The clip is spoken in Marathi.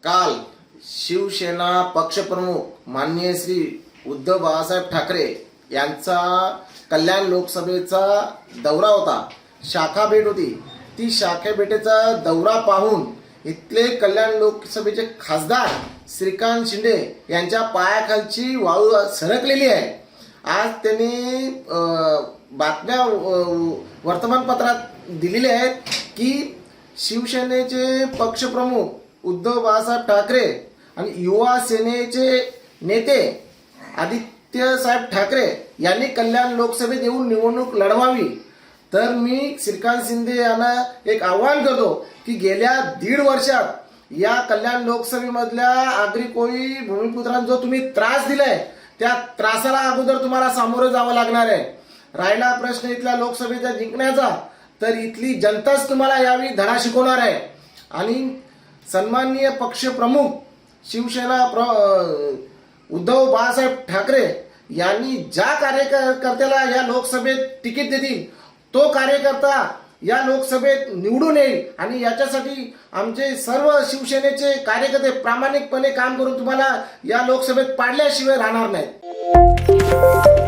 काल शिवसेना पक्षप्रमुख माननीय श्री उद्धव बाळासाहेब ठाकरे यांचा कल्याण लोकसभेचा दौरा होता, शाखा भेट होती। ती शाखा भेटेचा दौरा पाहून इथले कल्याण लोकसभेचे खासदार श्रीकांत शिंदे यांच्या पायाखालची वाळू सरकलेली आहे। आज त्यांनी बातम्या वर्तमानपत्रात दिलेल्या आहेत की शिवसेनेचे पक्षप्रमुख उद्धव बाळासाहेब ठाकरे आणि युवा सेनेचे नेते आदित्य साहेब ठाकरे यांनी कल्याण लोकसभेत येऊन निवडणूक लढवावी। तर मी श्रीकांत शिंदे यांना एक आव्हान करतो की गेल्या 1.5 वर्षात या कल्याण लोकसभेमधल्या आगरी कोळी भूमिपुत्रांना जो तुम्ही त्रास दिलाय त्या त्रासाला अगोदर तुम्हाला सामोरं जावं लागणार आहे। राहिला प्रश्न इथल्या लोकसभेचा जिंकण्याचा, तर इथली जनताच तुम्हाला यावेळी धडा शिकवणार आहे। आणि सन्माननीय पक्षप्रमुख शिवसेना उद्धव बाळासाहेब ठाकरे यांनी ज्या कार्यकर्त्याला या लोकसभेत तिकीट देतील तो कार्यकर्ता या लोकसभेत निवडून येईल। आणि याच्यासाठी आमचे सर्व शिवसेनेचे कार्यकर्ते प्रामाणिकपणे काम करून तुम्हाला या लोकसभेत पाडल्याशिवाय राहणार नाहीत।